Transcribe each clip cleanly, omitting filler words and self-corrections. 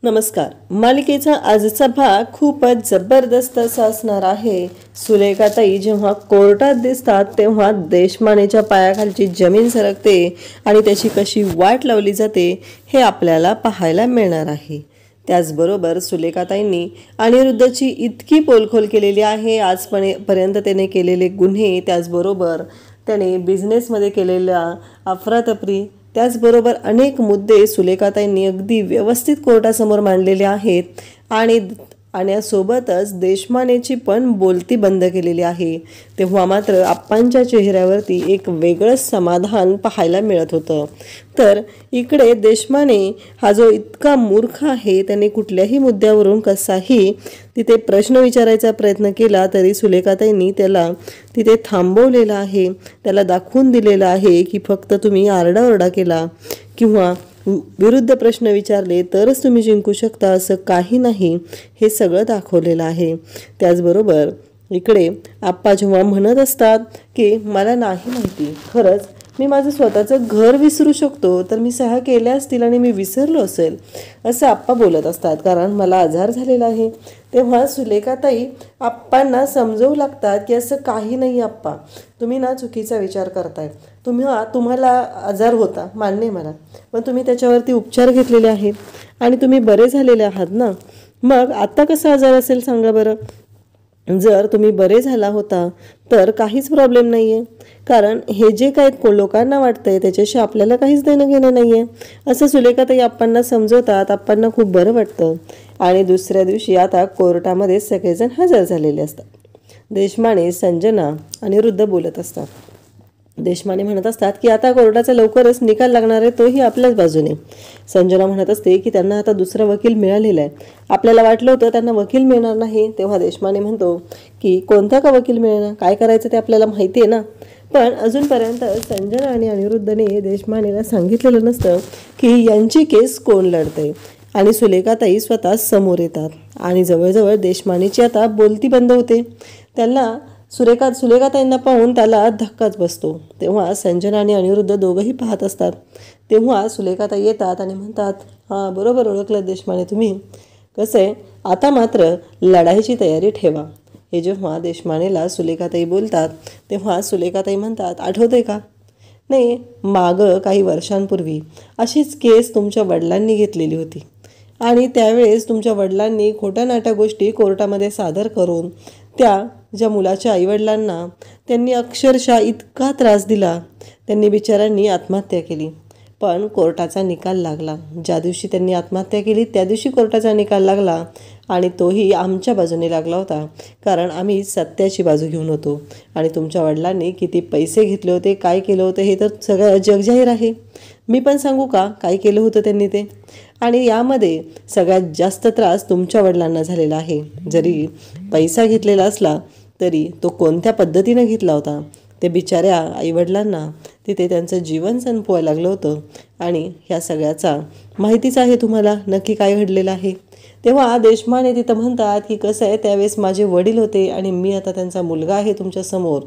नमस्कार. मालिकेचा आजचा भाग खूपच जबरदस्त असा असणार आहे. सुलेखाताई जेव्हा कोर्टात दिसतात तेव्हा देशमानेच्या पायाखालची जमीन सरकते आणि त्याची कशी वाट लावली जाते हे आपल्याला पाहायला मिळणार आहे. त्याचबरोबर सुलेखाताईंनी अनिरुद्धची इतकी पोलखोल केलेली आहे आजपर्यंत त्याने केलेले गुन्हे, त्याचबरोबर त्याने बिझनेसमध्ये केलेल्या अफरातफरी, त्याचबरोबर अनेक मुद्दे सुलेखाताईंनी अगदी व्यवस्थित कोर्टासमोर मांडलेले आहेत आणि सोबतच देशमानेची पण बोलती बंद केलेली आहे. तेव्हा मात्र आप्पांच्या चेहऱ्यावरती एक वेगळंच समाधान पाहायला मिळत होतं. तर इकडे देशमाने हा जो इतका मूर्ख आहे त्याने कुठल्याही मुद्द्यावरून कसाही तिथे प्रश्न विचारायचा प्रयत्न केला तरी सुलेखाताईंनी त्याला तिथे थांबवलेलं आहे. त्याला दाखवून दिलेलं आहे की फक्त तुम्ही आरडाओरडा केला किंवा विरुद्ध प्रश्न विचारले तरच तुम्ही जिंकू शकता असं काही नाही, हे सगळं दाखवलेलं आहे. त्याचबरोबर इकडे आप्पा जेव्हा म्हणत असतात की मला नाही माहिती, खरंच मी माझं स्वतःचं घर विसरू शकतो तर मी सह्या केल्या असतील आणि मी विसरलो असेल असं आप्पा बोलत असतात, कारण मला आजार झालेला आहे. तेव्हा सुलेखाताई आप्पांना समजवू लागतात की असं काही नाही आप्पा, तुम्ही ना चुकीचा विचार करताय. तुम्हाला आजार होता मान्य मला, पण तुम्ही त्याच्यावरती उपचार घेतलेले आहेत आणि तुम्ही बरे झालेले आहात ना. मग आता कसा आजार असेल सांगा बरं. जर तुम्ही बरे झाला होता तर काहीच प्रॉब्लेम नाही आहे, कारण हे जे काही लोकांना वाटतंय त्याच्याशी आपल्याला काहीच देणं घेणं नाही आहे असं सुलेखाताई आप्पांना समजवतात. आप्पांना खूप बरं वाटतं आणि दुसऱ्या दिवशी आता कोर्टामध्ये सगळेजण हजर झालेले असतात. देशमाने, संजना, अनिरुद्ध बोलत असतात. देशमाने म्हणत असतात की आता कोर्टाचा लवकरच निकाल लागणार आहे, तोही आपल्याच बाजूने. संजना म्हणत असते की त्यांना आता दुसरा वकील मिळालेला आहे, आपल्याला वाटलं होतं त्यांना वकील मिळणार नाही. तेव्हा देशमाने म्हणतो की कोणता का वकील मिळणार, काय करायचं ते आपल्याला माहिती आहे ना. पण अजूनपर्यंत संजना आणि अनिरुद्धने देशमानेला सांगितलेलं नसतं की यांची केस कोण लढते. आणि सुलेखाताई स्वतः समोर येतात आणि जवळजवळ देशमानेची आता बोलती बंद होते. त्यांना सुलेखाताईंना पाहून त्याला धक्काच बसतो. तेव्हा संजना आणि अनिरुद्ध दोघंही पाहत असतात. तेव्हा सुलेखाताई येतात आणि म्हणतात, हां बरोबर ओळखलं देशमाने तुम्ही. कसं आहे, आता मात्र लढाईची तयारी ठेवा. हे जेव्हा देशमानेला सुलेखाताई बोलतात तेव्हा सुलेखाताई म्हणतात, आठवतंय का, नाही मागं काही वर्षांपूर्वी अशीच केस तुमच्या वडिलांनी घेतलेली होती आणि त्यावेळेस तुमच्या वडिलांनी खोट्या नाट्या गोष्टी कोर्टामध्ये सादर करून त्या ज्या मुलाच्या आईवडिलांना त्यांनी अक्षरशः इतका त्रास दिला, त्यांनी बिचाऱ्यांनी आत्महत्या केली. पण कोर्टाचा निकाल लागला. ज्या दिवशी त्यांनी आत्महत्या केली त्या दिवशी कोर्टाचा निकाल लागला आणि तोही आमच्या बाजूने लागला होता, कारण आम्ही सत्याची बाजू घेऊन होतो. आणि तुमच्या वडिलांनी किती पैसे घेतले होते, काय केलं होतं हे तर सगळं जगजाहीर आहे. मी पण सांगू का काय केलं होतं त्यांनी ते. आणि यामध्ये सगळ्यात जास्त त्रास तुमच्या वडिलांना झालेला आहे. जरी पैसा घेतलेला असला तरी तो कोणत्या पद्धतीनं घेतला होता, ते बिचाऱ्या आईवडिलांना तिथे त्यांचं जीवन संपवायला लागलं होतं. आणि ह्या सगळ्याचा माहितीच आहे तुम्हाला नक्की काय घडलेलं आहे. तेव्हा देशमाने तिथं म्हणतात की कसं आहे, त्यावेळेस माझे वडील होते आणि मी आता त्यांचा मुलगा आहे तुमच्यासमोर,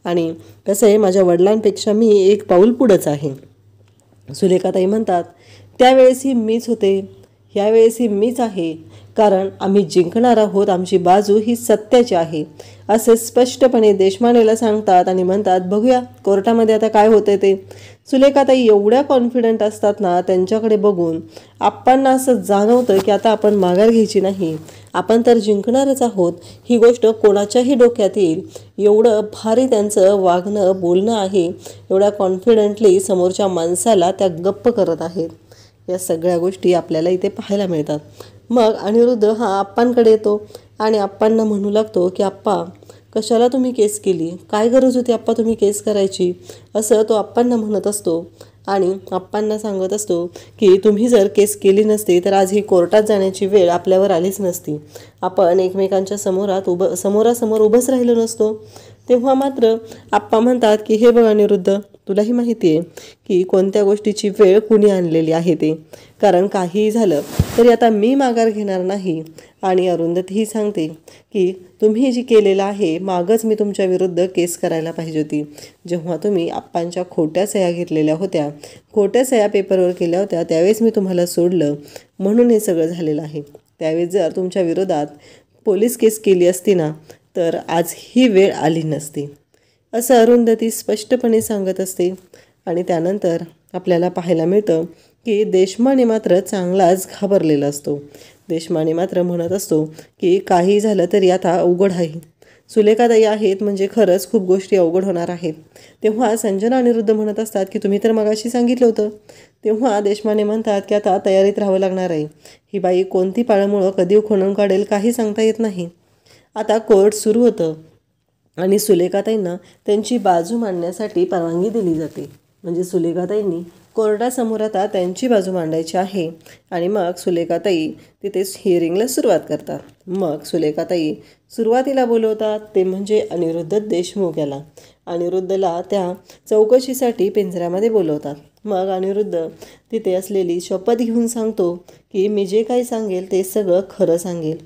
आणि कसं आहे माझ्या वडिलांपेक्षा मी एक पाऊल पुढंच आहे. सुलेखाताई म्हणतात, त्यावेळेसही मीच होते, ह्यावेळेसही मीच आहे, कारण आम्ही जिंकणार आहोत, आमची बाजू ही सत्याची आहे असे स्पष्टपणे देशमानेला सांगतात. आणि म्हणतात, बघूया कोर्टामध्ये आता काय होतं ते. सुलेखाताई एवढ्या कॉन्फिडंट असतात ना, त्यांच्याकडे बघून आप्पांना असं जाणवतं की आता आपण माघार घ्यायची नाही, आपण तर जिंकणारच आहोत. ही गोष्ट कोणाच्याही डोक्यात येईल एवढं भारी त्यांचं वागणं बोलणं आहे. एवढ्या कॉन्फिडंटली समोरच्या माणसाला त्या गप्प करत आहेत. या सगळ्या गोष्टी आपल्याला इथे पाहायला मिळतात. मग अनिरुद्ध हा आप्पांकडे येतो आणि आप्पांना म्हणू लागतो की आप्पा कशाला तुम्ही केस केली, काय गरज होती आप्पा तुम्ही केस करायची, असं तो आप्पांना म्हणत असतो. आणि आप्पांना सांगत असतो की तुम्ही जर केस केली नसती तर आज ही कोर्टात जाण्याची वेळ आपल्यावर आलीच नसती, आपण एकमेकांच्या समोरासमोर उभंच राहिलो नसतो. तेव्हा मात्र आप्पा म्हणतात की हे बघ अनिरुद्ध, तुलाही माहिती आहे की कोणत्या गोष्टीची वेळ कुणी आणलेली आहे ते, कारण काहीही झालं तरी आता मी माघार घेणार नाही आणि अरुंधतीही सांगते की तुम्ही जी केलेलं आहे मागच मी तुमच्या विरुद्ध केस करायला पाहिजे होती. जेव्हा तुम्ही आप्पांच्या खोट्या सह्या घेतलेल्या होत्या, खोट्या सह्या पेपरवर केल्या होत्या, त्यावेळेस मी तुम्हाला सोडलं म्हणून हे सगळं झालेलं आहे. त्यावेळेस जर तुमच्या विरोधात पोलीस केस केली असती ना तर आज ही वेळ आली नसती, असं अरुंधती स्पष्टपणे सांगत असते. आणि त्यानंतर आपल्याला पाहायला मिळतं की देशमाने मात्र चांगलाच घाबरलेला असतो. देशमाने मात्र म्हणत असतो की काही झालं तरी आता अवघड आहे. सुलेखाताई आहेत म्हणजे खरंच खूप गोष्टी अवघड होणार आहेत. तेव्हा संजना अनिरुद्ध म्हणत असतात की तुम्ही तर मगाशी सांगितलं होतं. तेव्हा देशमाने म्हणतात की आता तयारीत राहावं लागणार आहे. ही बाई कोणती पाळमुळं कधी खोणून काढेल काही सांगता येत नाही. आता कोर्ट सुरू होतं आणि सुलेखाताईंना त्यांची बाजू मांडण्यासाठी परवानगी दिली जाते. म्हणजे सुलेखाताईंनी कोर्टासमोर आता त्यांची बाजू मांडायची आहे. आणि मग सुलेखाताई तिथेच हिअरिंगला सुरुवात करतात. मग सुलेखाताई सुरुवातीला बोलवतात ते म्हणजे अनिरुद्ध देशमुख याला. अनिरुद्धला त्या चौकशीसाठी पिंजऱ्यामध्ये बोलवतात. मग अनिरुद्ध तिथे असलेली शपथ घेऊन सांगतो की मी जे काही सांगेल ते सगळं खरं सांगेल.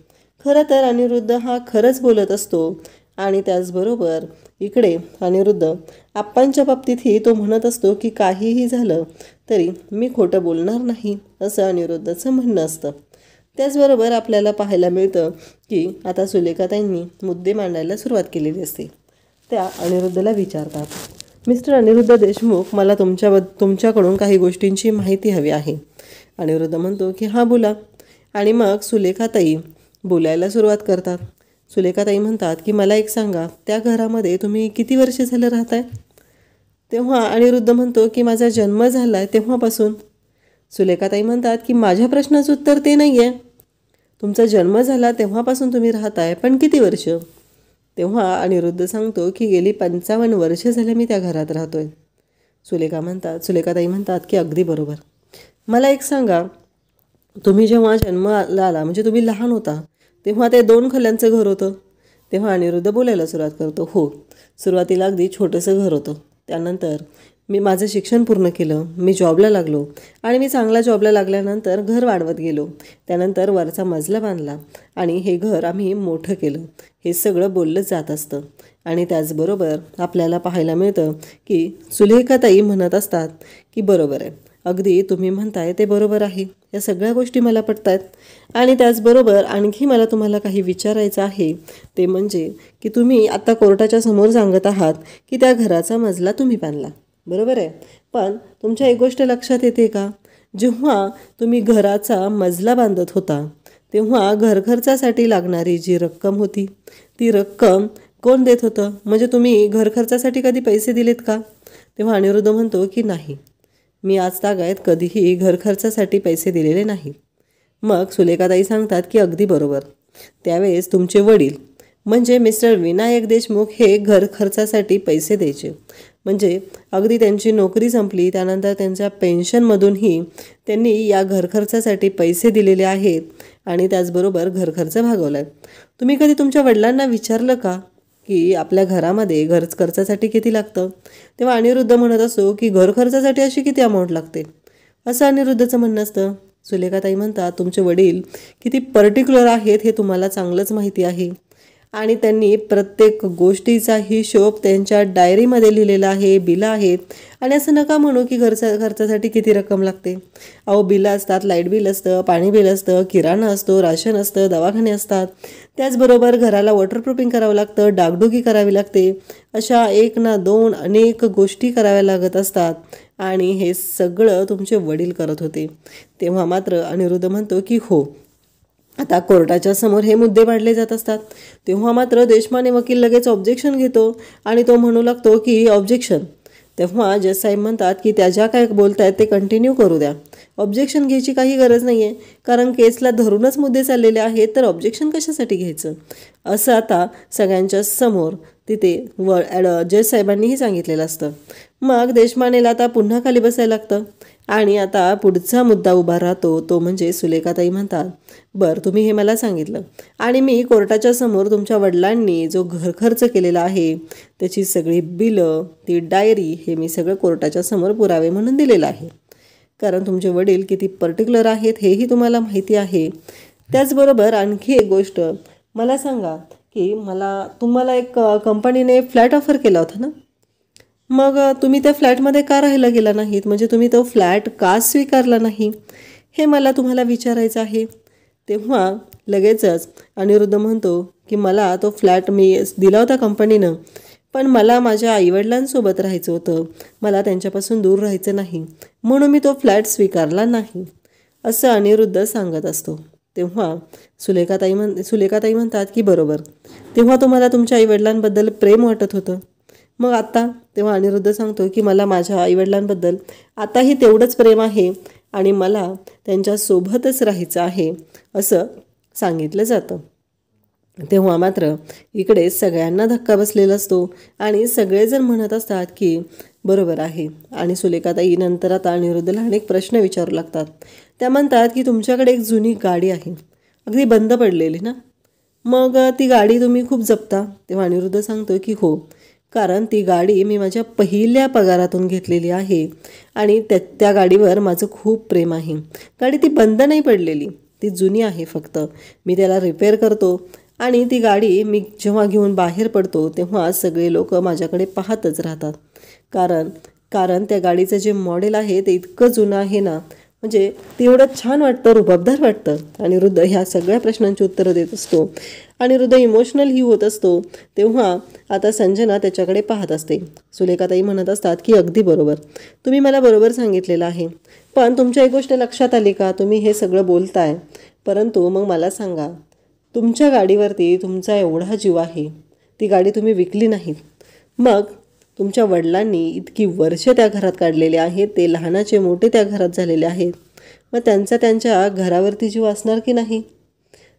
खरं तर अनिरुद्ध हा खरंच बोलत असतो. आणि त्याचबरोबर इकडे अनिरुद्ध आप्पांच्या बाबतीतही तो म्हणत असतो की काहीही झालं तरी मी खोटं बोलणार नाही, असं अनिरुद्धचं म्हणणं असतं. त्याचबरोबर आपल्याला पाहायला मिळतं की आता सुलेखाताईंनी मुद्दे मांडायला सुरुवात केलेली असते. त्या अनिरुद्धला विचारतात, मिस्टर अनिरुद्ध देशमुख, मला तुमच्याकडून काही गोष्टींची माहिती हवी आहे. अनिरुद्ध म्हणतो की हां बोला. आणि मग सुलेखाताई बोलायला सुरुवात करतात. सुलेखाताई म्हणतात की मला एक सांगा, त्या घरामध्ये तुम्ही किती वर्ष झालं राहताय? तेव्हा अनिरुद्ध म्हणतो की माझा जन्म झाला आहे तेव्हापासून. सुलेखाताई म्हणतात की माझ्या प्रश्नाचं उत्तर ते नाही आहे. तुमचा जन्म झाला तेव्हापासून तुम्ही राहताय, पण किती वर्ष? तेव्हा अनिरुद्ध सांगतो की गेली 55 वर्ष झाले मी त्या घरात राहतोय. सुलेखाताई म्हणतात की अगदी बरोबर. मला एक सांगा, तुम्ही जेव्हा जन्माला आला म्हणजे तुम्ही लहान होता तेव्हा ते 2 खोल्यांचं घर होतं? तेव्हा अनिरुद्ध बोलायला सुरुवात करतो, हो, सुरुवातीला अगदी छोटंसं घर होतं. त्यानंतर मी माझं शिक्षण पूर्ण केलं, मी जॉबला लागलो आणि मी चांगला जॉबला लागल्यानंतर घर वाढवत गेलो. त्यानंतर वरचा मजला बांधला आणि हे घर आम्ही मोठं केलं. हे सगळं बोललं जात असतं. आणि त्याचबरोबर आपल्याला पाहायला मिळतं की सुलेखाताई म्हणत असतात की बरोबर आहे, अगदी तुम्ही म्हणताय ते बरोबर आहे, या सगळ्या गोष्टी मला पटत आहेत. आणि त्याचबरोबर आणखी मला तुम्हाला काही विचारायचं आहे, ते म्हणजे की तुम्ही आता कोर्टाच्या समोर सांगत आहात की त्या घराचा मजला तुम्ही बांधला, बरोबर आहे. पण तुमच्या एक गोष्ट लक्षात येते का, जेव्हा तुम्ही घराचा मजला बांधत होता तेव्हा घरखर्चासाठी लागणारी जी रक्कम होती ती रक्कम कोण देत होतं? म्हणजे तुम्ही घरखर्चासाठी कधी पैसे दिलेत का? तेव्हा अनिरुद्ध म्हणतो की नाही, मी आज तागायत कधीही घरखर्चासाठी पैसे दिलेले नाही. मग सुलेखाताई सांगतात की अगदी बरोबर, त्यावेळेस तुमचे वडील म्हणजे मिस्टर विनायक देशमुख हे घरखर्चासाठी पैसे द्यायचे. म्हणजे अगदी त्यांची नोकरी संपली त्यानंतर त्यांच्या पेन्शनमधूनही त्यांनी या घरखर्चासाठी पैसे दिलेले आहेत आणि त्याचबरोबर घरखर्च भागवला आहे. तुम्ही कधी तुमच्या वडिलांना विचारलं का की आपल्या घरामध्ये घर खर्चासाठी किती लागतं? तेव्हा अनिरुद्ध म्हणत असतो की घर खर्चासाठी अशी किती अमाऊंट लागते, असं अनिरुद्धचं म्हणणं असतं. सुलेखाताई म्हणतात तुमचे वडील किती पर्टिक्युलर आहेत हे तुम्हाला चांगलंच माहिती आहे आणि त्यांनी प्रत्येक गोष्टीचा हिशोब त्यांच्या डायरीमध्ये लिहिलेला आहे, बिलं आहेत. आणि असं नका म्हणू की खर्चासाठी किती रक्कम लागते. अहो बिलं असतात, लाईट बिल असतं, पाणी बिल असतं, किराणा असतो, राशन असतं, दवाखाने असतात. त्याचबरोबर घराला वॉटरप्रूफिंग करावं लागतं, डागडुगी करावी लागते. अशा 1 ना 2 अनेक गोष्टी कराव्या लागत असतात आणि हे सगळं तुमचे वडील करत होते. तेव्हा मात्र अनिरुद्ध म्हणतो की हो, आता कोर्टाच्या समोर हे मुद्दे मांडले जात असतात. तेव्हा मात्र देशमाने वकील लगेच ऑब्जेक्शन घेतो आणि तो म्हणू लागतो की ऑब्जेक्शन. तेव्हा जज साहेब म्हणतात की त्या ज्या काय बोलतायत ते कंटिन्यू करू द्या, ऑब्जेक्शन घ्यायची काही गरज नाही आहे, कारण केसला धरूनच मुद्दे चाललेले आहेत, तर ऑब्जेक्शन कशासाठी घ्यायचं, असं आता सगळ्यांच्या समोर तिथे जज साहेबांनीही सांगितलेलं असतं. मग देशमानेला आता पुन्हा खाली बसायला लागतं आणि आता पुढचा मुद्दा उभा राहतो, तो म्हणजे सुलेखाताई म्हणतात बरं तुम्ही हे मला सांगितलं आणि मी कोर्टाच्या समोर तुमच्या वडिलांनी जो घरखर्च केलेला आहे त्याची सगळी बिलं, ती डायरी, हे मी सगळं कोर्टाच्या समोर पुरावे म्हणून दिलेलं आहे. कारण तुमचे वडील किती पर्टिक्युलर आहेत हेही तुम्हाला माहिती आहे. त्याचबरोबर आणखी एक गोष्ट मला सांगा की तुम्हाला एक कंपनीने फ्लॅट ऑफर केला होता ना, मग तुम्ही त्या फ्लॅटमध्ये का राहायला गेला नाहीत, म्हणजे तुम्ही तो फ्लॅट का स्वीकारला नाही, हे मला तुम्हाला विचारायचं आहे. तेव्हा लगेचच अनिरुद्ध म्हणतो की मला तो फ्लॅट मी दिला होता कंपनीनं, पण मला माझ्या आईवडिलांसोबत राहायचं होतं, मला त्यांच्यापासून दूर राहायचं नाही, म्हणून मी तो फ्लॅट स्वीकारला नाही, असं अनिरुद्ध सांगत असतो. तेव्हा सुलेखाताई म्हणतात की बरोबर, तेव्हा तुम्हाला तुमच्या आईवडिलांबद्दल प्रेम वाटत होतं, मग आता? तेव्हा अनिरुद्ध सांगतो की मला माझ्या आईवडिलांबद्दल आताही तेवढंच प्रेम आहे आणि मला त्यांच्यासोबतच राहायचं आहे, असं सांगितलं जातं. तेव्हा मात्र इकडे सगळ्यांना धक्का बसलेला असतो आणि सगळेजण म्हणत असतात की बरोबर आहे. आणि सुलेखाताई नंतर आता अनिरुद्धला अनेक प्रश्न विचारू लागतात. त्या म्हणतात की तुमच्याकडे एक जुनी गाडी आहे, अगदी बंद पडलेली ना, मग ती गाडी तुम्ही खूप जपता? तेव्हा अनिरुद्ध सांगतो की हो, कारण ती गाडी मी माझ्या पहिल्या पगारातून घेतलेली आहे आणि त्या गाडीवर माझं खूप प्रेम आहे. गाडी ती बंद नाही पडलेली, ती जुनी आहे, फक्त मी त्याला रिपेअर करतो आणि ती गाडी मी जेव्हा घेऊन बाहेर पडतो तेव्हा सगळे लोक माझ्याकडे पाहतच राहतात, कारण त्या गाडीचं जे मॉडेल आहे ते इतकं जुनं आहे ना, म्हणजे ते एवढं छान वाटतं, रुबाबदार वाटतं. अनिरुद्ध ह्या सगळ्या प्रश्नांची उत्तरं देत असतो. अनिरुद्ध इमोशनलही होत असतो. तेव्हा आता संजना त्याच्याकडे पाहत असते. सुलेखाताई म्हणत असतात की अगदी बरोबर, तुम्ही मला बरोबर सांगितलेलं आहे, पण तुमच्या एक गोष्ट लक्षात आली का, तुम्ही हे सगळं बोलताय, परंतु मग मला सांगा, तुमच्या गाडीवरती तुमचा एवढा जीव आहे, ती गाडी तुम्ही विकली नाहीत, मग तुमच्या वडिलांनी इतकी वर्ष त्या घरात काढलेली आहेत, ते लहानाचे मोठे त्या घरात झालेले आहेत, मग त्यांच्या घरावरती जीव असणार की नाही?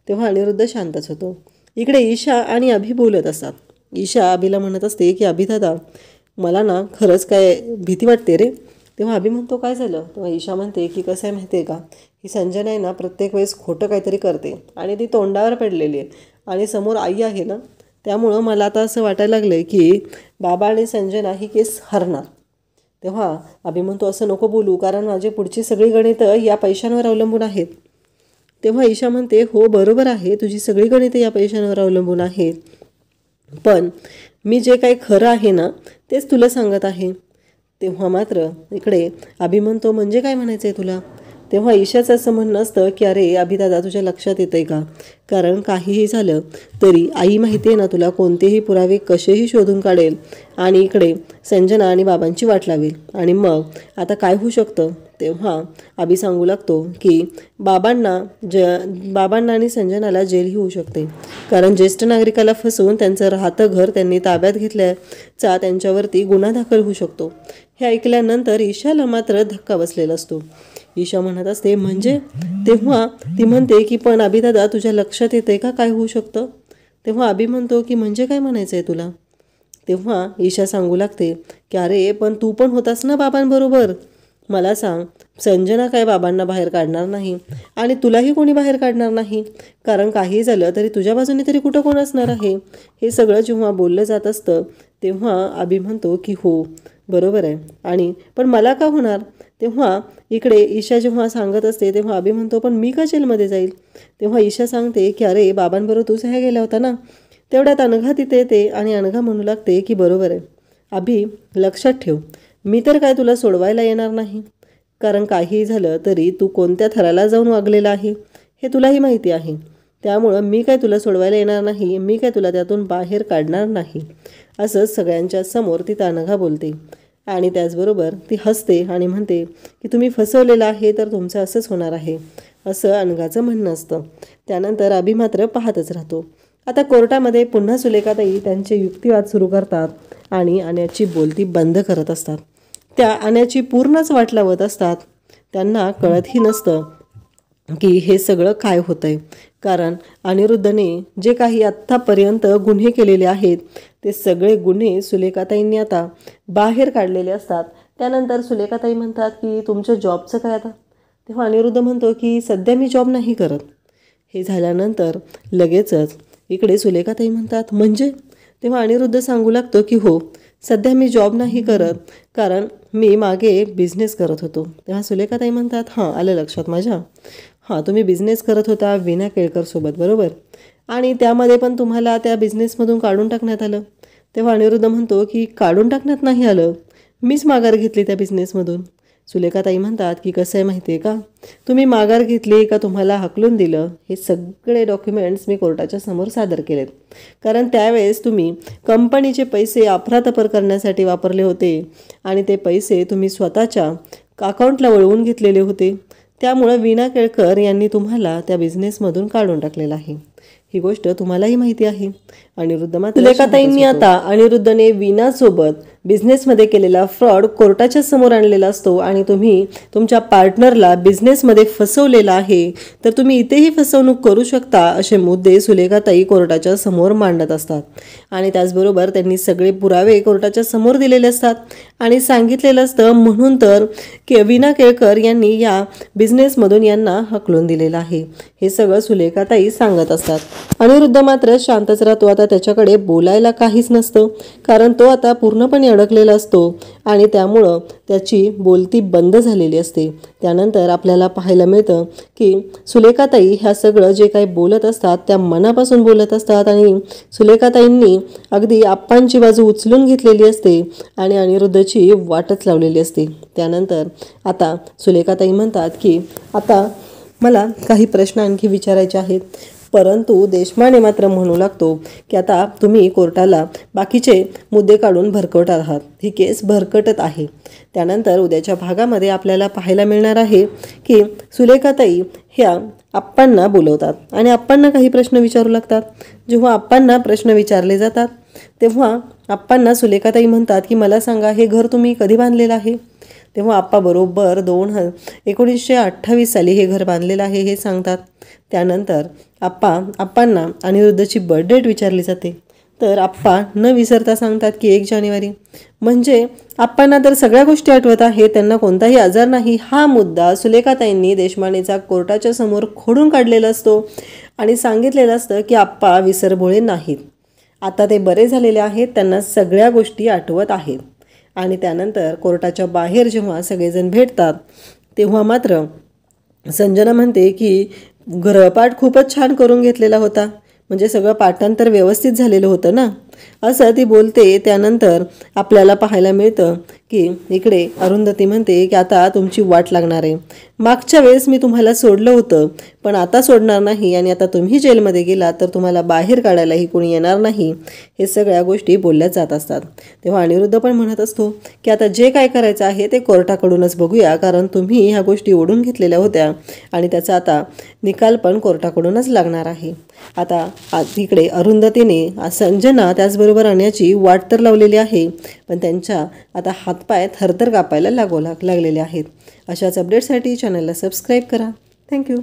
तेव्हा अनिरुद्ध शांतच होतो. इकडे ईशा आणि अभि बोलत असतात. ईशा अभिला म्हणत असते की अभि दादा, मला ना खरंच काय भीती वाटते रे. तेव्हा अभि म्हणतो काय झालं? तेव्हा ईशा म्हणते की कसं आहे माहिती आहे का, ही संजना आहे ना प्रत्येक वेळेस खोटं काहीतरी करते आणि ती तोंडावर पडलेली आहे आणि समोर आई आहे ना, त्यामुळं मला आता असं वाटायला लागलं आहे की बाबा आणि संजना ही केस हरणार. तेव्हा अभि म्हणतो असं नको बोलू, कारण माझी पुढची सगळी गणितं या पैशांवर अवलंबून आहेत. तेव्हा ईशा म्हणते हो बरोबर आहे, तुझी सगळी गणितं या पैशांवर अवलंबून आहेत, पण मी जे काही खरं आहे ना तेच तुला सांगत आहे. तेव्हा मात्र इकडे अभि म्हणतो म्हणजे काय म्हणायचं आहे तुला? तेव्हा ईशाचं असं म्हणणं असतं की अरे अभिदादा, तुझ्या लक्षात येतं आहे का, कारण काहीही झालं तरी आई माहिती आहे ना तुला, कोणतेही पुरावे कसेही शोधून काढेल आणि इकडे संजना आणि बाबांची वाट लावेल, आणि मग आता काय होऊ शकतं? तेव्हा अभि सांगू लागतो की बाबांना आणि संजनाला जेलही होऊ शकते, कारण ज्येष्ठ नागरिकाला फसवून त्यांचं राहतं घर त्यांनी ताब्यात घेतल्याचा त्यांच्यावरती गुन्हा दाखल होऊ शकतो. हे ऐकल्यानंतर ईशाला मात्र धक्का बसलेला असतो. ईशा म्हणत असते म्हणजे? तेव्हा ती म्हणते की पण अभिदादा, तुझ्या लक्षात येते का काय होऊ शकतं? तेव्हा अभि म्हणतो की म्हणजे काय म्हणायचं आहे तुला? तेव्हा ईशा सांगू लागते की अरे पण तू पण होतास ना बाबांबरोबर, मला सांग, संजना काय बाबांना बाहेर काढणार नाही आणि तुलाही कोणी बाहेर काढणार नाही, कारण काही झालं तरी तुझ्या बाजूने तरी कुठं कोण असणार आहे. हे सगळं जेव्हा बोललं जात असतं तेव्हा अभि म्हणतो की हो बरोबर आहे, आणि पण मला का होणार? तेव्हा इकडे ईशा जेव्हा सांगत असते तेव्हा अभि म्हणतो पण मी का जेलमध्ये जाईल? तेव्हा ईशा सांगते की अरे बाबांबरोबर तू सह्या गेला होता ना. तेवढ्यात अनघा तिथे येते आणि अनघा म्हणू लागते की बरोबर आहे अभि, लक्षात ठेव, मी तर काय तुला सोडवायला येणार नाही, कारण काहीही झालं तरी तू कोणत्या थराला जाऊन वागलेला आहे हे तुलाही माहिती आहे, त्यामुळं मी काय तुला सोडवायला येणार नाही, मी काय तुला त्यातून बाहेर काढणार नाही, असं सगळ्यांच्या समोर ती अनघा बोलते. आणि त्याचबरोबर ती हसते आणि म्हणते की तुम्ही फसवलेला आहे तर तुमचं असंच होणार आहे, असं अनघाचं म्हणणं असतं. त्यानंतर अभि मात्र पाहतच राहतो. आता कोर्टामध्ये पुन्हा सुलेखाताई त्यांचे युक्तिवाद सुरू करतात आणि आण्याची बोलती बंद करत असतात. त्या आण्याची पूर्णच वाट लावत असतात. त्यांना कळतही नसतं की हे सगळं काय होतंय, कारण अनिरुद्धने जे काही आत्तापर्यंत गुन्हे केलेले आहेत ते सगळे गुन्हे सुलेखाताईंनी आता बाहेर काढलेले असतात. त्यानंतर सुलेखाताई म्हणतात की तुमच्या जॉबचं काय आता? तेव्हा अनिरुद्ध म्हणतो की सध्या मी जॉब नाही करत. हे झाल्यानंतर लगेचच इकडे सुलेखाताई म्हणतात म्हणजे? तेव्हा अनिरुद्ध सांगू लागतो की हो, सध्या मी जॉब नाही करत, कारण मी मागे बिझनेस करत होतो. तेव्हा सुलेखाताई म्हणतात हां, आलं लक्षात माझ्या, हां, तुम्ही बिझनेस करत होता वीणा केळकरसोबत, बरोबर? आणि त्यामध्ये पण तुम्हाला त्या बिझनेसमधून काढून टाकण्यात आलं. तेव्हा अनिरुद्ध म्हणतो की काढून टाकण्यात नाही आलं, मीच माघार घेतली त्या बिझनेसमधून. सुलेखाताई म्हणतात की कसं आहे माहिती आहे का, तुम्ही माघार घेतली का तुम्हाला हकलून दिलं, हे सगळे डॉक्युमेंट्स मी कोर्टाच्या समोर सादर केलेत. कारण त्यावेळेस तुम्ही कंपनीचे पैसे अफरातफर करण्यासाठी वापरले होते आणि ते पैसे तुम्ही स्वतःच्या अकाउंटला वळवून घेतलेले होते. त्यामुळं वीणा केळकर यांनी तुम्हाला त्या बिझनेसमधून काढून टाकलेलं आहे. ही गोष्ट तुम्हालाही माहिती आहे. अनिरुद्ध मात्र सुलेखाताईंनी आता अनिरुद्धने वीणासोबत बिझनेसमध्ये केलेला फ्रॉड कोर्टाच्या समोर आणलेला असतो आणि तुम्ही तुमच्या पार्टनरला बिझनेसमध्ये फसवलेला आहे, तर तुम्ही इथेही फसवणूक करू शकता, असे मुद्दे सुलेखाताई कोर्टाच्या समोर मांडत असतात. आणि त्याचबरोबर त्यांनी सगळे पुरावे कोर्टाच्या समोर दिलेले असतात आणि सांगितलेलं असतं म्हणून तर की वीणा केळकर यांनी या बिझनेसमधून यांना हकलून दिलेलं आहे. हे सगळं सुलेखाताई सांगत असतात. अनिरुद्ध मात्र शांतच राहतो. आता त्याच्याकडे बोलायला काहीच नसतं, कारण तो आता पूर्णपणे अडकलेला असतो आणि त्यामुळं त्याची बोलती बंद झालेली असते. त्यानंतर आपल्याला पाहायला मिळतं की सुलेखाताई ह्या सगळं जे काही बोलत असतात त्या मनापासून बोलत असतात आणि सुलेखाताईंनी अगदी आप्पांची बाजू उचलून घेतलेली असते आणि अनिरुद्धची वाटच लावलेली असते. त्यानंतर आता सुलेखाताई म्हणतात की आता मला काही प्रश्न आणखी विचारायचे आहेत, परंतु देशमाने मात्र म्हणू लागतो की आता तुम्ही कोर्टाला बाकीचे मुद्दे काढून भरकटत आहात, ही केस भरकटत आहे. त्यानंतर उद्याच्या भागामध्ये आपल्याला पाहायला मिळणार आहे की सुलेखाताई ह्या आप्पांना बोलवतात आणि आप्पांना काही प्रश्न विचारू लागतात. जेव्हा आप्पांना प्रश्न विचारले जातात तेव्हा आप्पांना सुलेखाताई म्हणतात की मला सांगा, हे घर तुम्ही कधी बांधलेलं आहे? तेव्हा आप्पा बरोबर 1928 साली हे घर बांधलेलं आहे हे सांगतात. त्यानंतर आप्पांना अनिरुद्धची बर्थ डेट विचारली जाते, तर आप्पा न विसरता सांगतात की 1 जानेवारी. म्हणजे आप्पांना तर सगळ्या गोष्टी आठवत आहेत, त्यांना कोणताही आजार नाही. हा मुद्दा सुलेखाताईंनी देशमानेचा कोर्टाच्या समोर खोडून काढलेला असतो आणि सांगितलेलं असतं की आप्पा विसरभोळे नाहीत, आता ते बरे झालेले आहेत, त्यांना सगळ्या गोष्टी आठवत आहेत. आणि त्यानंतर कोर्टाच्या बाहेर जेव्हा सगळेजण भेटतात तेव्हा मात्र संजना म्हणते की गृहपाठ खूपच छान करून घेतलेला होता, म्हणजे सगळं पाठांतर व्यवस्थित झालेलं होतं ना, असं ती बोलते. त्यानंतर आपल्याला पाहायला मिळतं की इकडे अरुंधती म्हणते की आता तुमची वाट लागणार आहे. मागच्या वेळेस मी तुम्हाला सोडलं होतं, पण आता सोडणार नाही आणि आता तुम्ही जेलमध्ये गेला तर तुम्हाला बाहेर काढायलाही कोणी येणार नाही. हे सगळ्या गोष्टी बोलल्या जात असतात. तेव्हा अनिरुद्ध पण म्हणत असतो की आता जे काय करायचं आहे ते कोर्टाकडूनच बघूया, कारण तुम्ही ह्या गोष्टी ओढून घेतलेल्या होत्या आणि त्याचा आता निकाल पण कोर्टाकडूनच लागणार आहे. आता इकडे अरुंधतीने संजना त्याचबरोबर आणण्याची वाट तर लावलेली आहे, पण त्यांच्या आता हातपाय थरथर कापायला लागलेले आहेत. अशाच अपडेटसाठी चॅनलला सबस्क्राईब करा. थँक्यू.